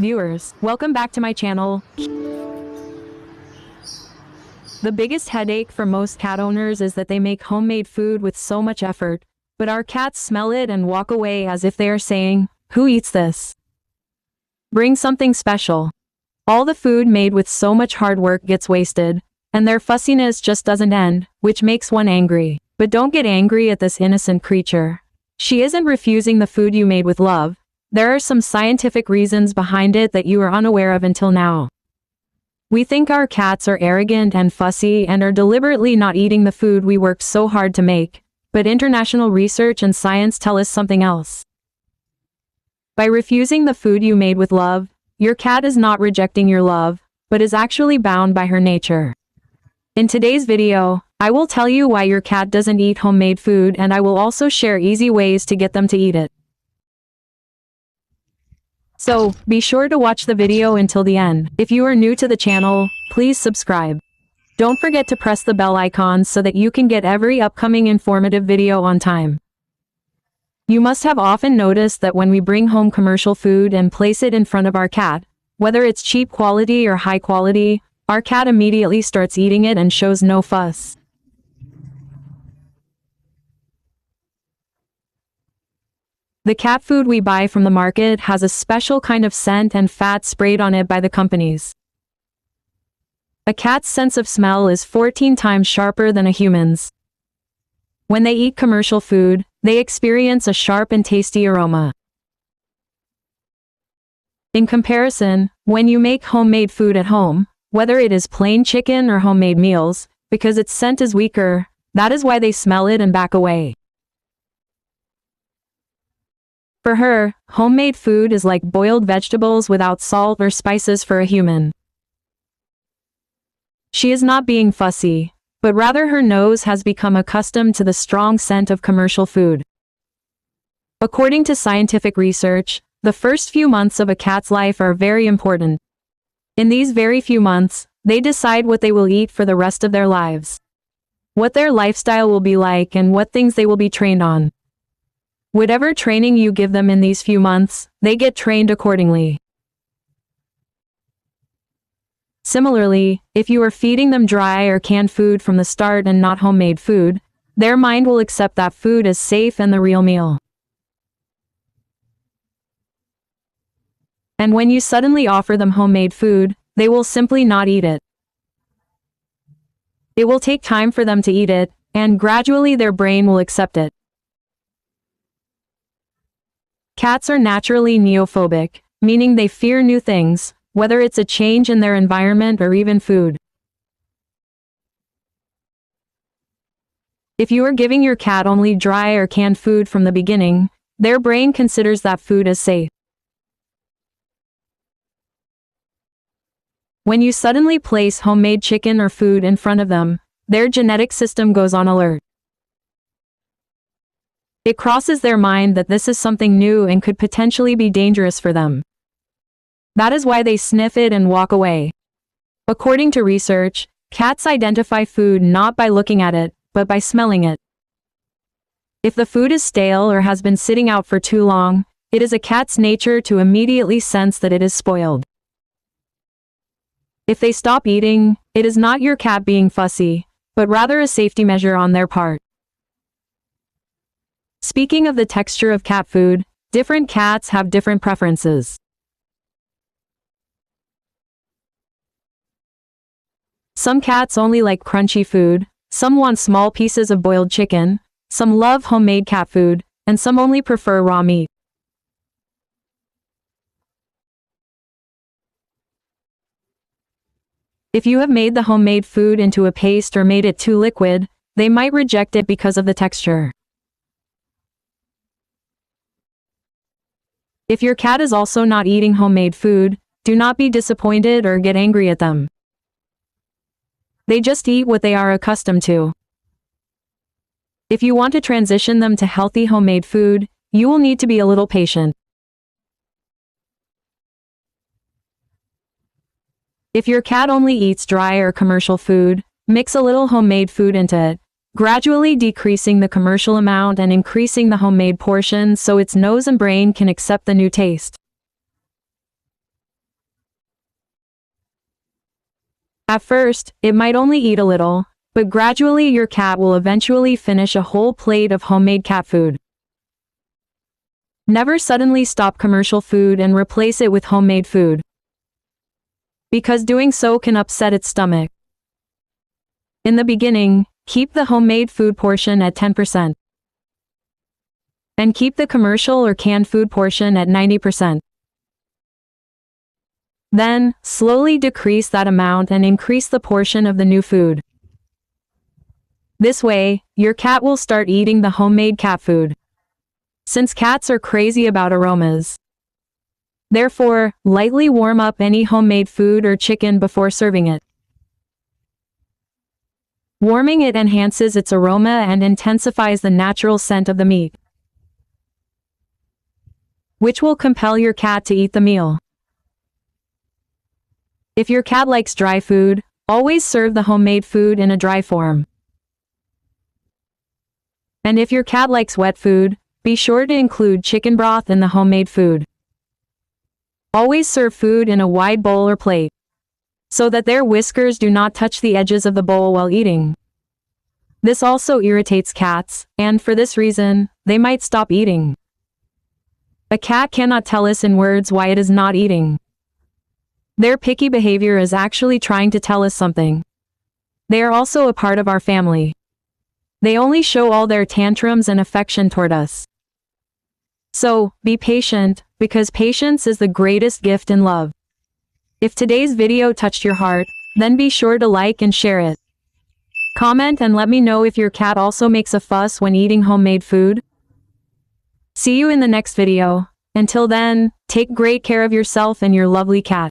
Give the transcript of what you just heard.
Viewers, welcome back to my channel. The biggest headache for most cat owners is that they make homemade food with so much effort, but our cats smell it and walk away as if they are saying, "Who eats this?" Bring something special. All the food made with so much hard work gets wasted, and their fussiness just doesn't end, which makes one angry. But don't get angry at this innocent creature. She isn't refusing the food you made with love. There are some scientific reasons behind it that you are unaware of until now. We think our cats are arrogant and fussy and are deliberately not eating the food we worked so hard to make, but international research and science tell us something else. By refusing the food you made with love, your cat is not rejecting your love, but is actually bound by her nature. In today's video, I will tell you why your cat doesn't eat homemade food, and I will also share easy ways to get them to eat it. So, be sure to watch the video until the end. If you are new to the channel, please subscribe. Don't forget to press the bell icon so that you can get every upcoming informative video on time. You must have often noticed that when we bring home commercial food and place it in front of our cat, whether it's cheap quality or high quality, our cat immediately starts eating it and shows no fuss. The cat food we buy from the market has a special kind of scent and fat sprayed on it by the companies. A cat's sense of smell is 14 times sharper than a human's. When they eat commercial food, they experience a sharp and tasty aroma. In comparison, when you make homemade food at home, whether it is plain chicken or homemade meals, because its scent is weaker, that is why they smell it and back away. For her, homemade food is like boiled vegetables without salt or spices for a human. She is not being fussy, but rather her nose has become accustomed to the strong scent of commercial food. According to scientific research, the first few months of a cat's life are very important. In these very few months, they decide what they will eat for the rest of their lives, what their lifestyle will be like, and what things they will be trained on. Whatever training you give them in these few months, they get trained accordingly. Similarly, if you are feeding them dry or canned food from the start and not homemade food, their mind will accept that food as safe and the real meal. And when you suddenly offer them homemade food, they will simply not eat it. It will take time for them to eat it, and gradually their brain will accept it. Cats are naturally neophobic, meaning they fear new things, whether it's a change in their environment or even food. If you are giving your cat only dry or canned food from the beginning, their brain considers that food as safe. When you suddenly place homemade chicken or food in front of them, their genetic system goes on alert. It crosses their mind that this is something new and could potentially be dangerous for them. That is why they sniff it and walk away. According to research, cats identify food not by looking at it, but by smelling it. If the food is stale or has been sitting out for too long, it is a cat's nature to immediately sense that it is spoiled. If they stop eating, it is not your cat being fussy, but rather a safety measure on their part. Speaking of the texture of cat food, different cats have different preferences. Some cats only like crunchy food, some want small pieces of boiled chicken, some love homemade cat food, and some only prefer raw meat. If you have made the homemade food into a paste or made it too liquid, they might reject it because of the texture. If your cat is also not eating homemade food, do not be disappointed or get angry at them. They just eat what they are accustomed to. If you want to transition them to healthy homemade food, you will need to be a little patient. If your cat only eats dry or commercial food, mix a little homemade food into it, gradually decreasing the commercial amount and increasing the homemade portion so its nose and brain can accept the new taste. At first, it might only eat a little, but gradually your cat will eventually finish a whole plate of homemade cat food. Never suddenly stop commercial food and replace it with homemade food, because doing so can upset its stomach. In the beginning, keep the homemade food portion at 10%. And keep the commercial or canned food portion at 90%. Then, slowly decrease that amount and increase the portion of the new food. This way, your cat will start eating the homemade cat food, since cats are crazy about aromas. Therefore, lightly warm up any homemade food or chicken before serving it. Warming it enhances its aroma and intensifies the natural scent of the meat, which will compel your cat to eat the meal. If your cat likes dry food, always serve the homemade food in a dry form. And if your cat likes wet food, be sure to include chicken broth in the homemade food. Always serve food in a wide bowl or plate, so that their whiskers do not touch the edges of the bowl while eating. This also irritates cats, and for this reason, they might stop eating. A cat cannot tell us in words why it is not eating. Their picky behavior is actually trying to tell us something. They are also a part of our family. They only show all their tantrums and affection toward us. So, be patient, because patience is the greatest gift in love. If today's video touched your heart, then be sure to like and share it. Comment and let me know if your cat also makes a fuss when eating homemade food. See you in the next video. Until then, take great care of yourself and your lovely cat.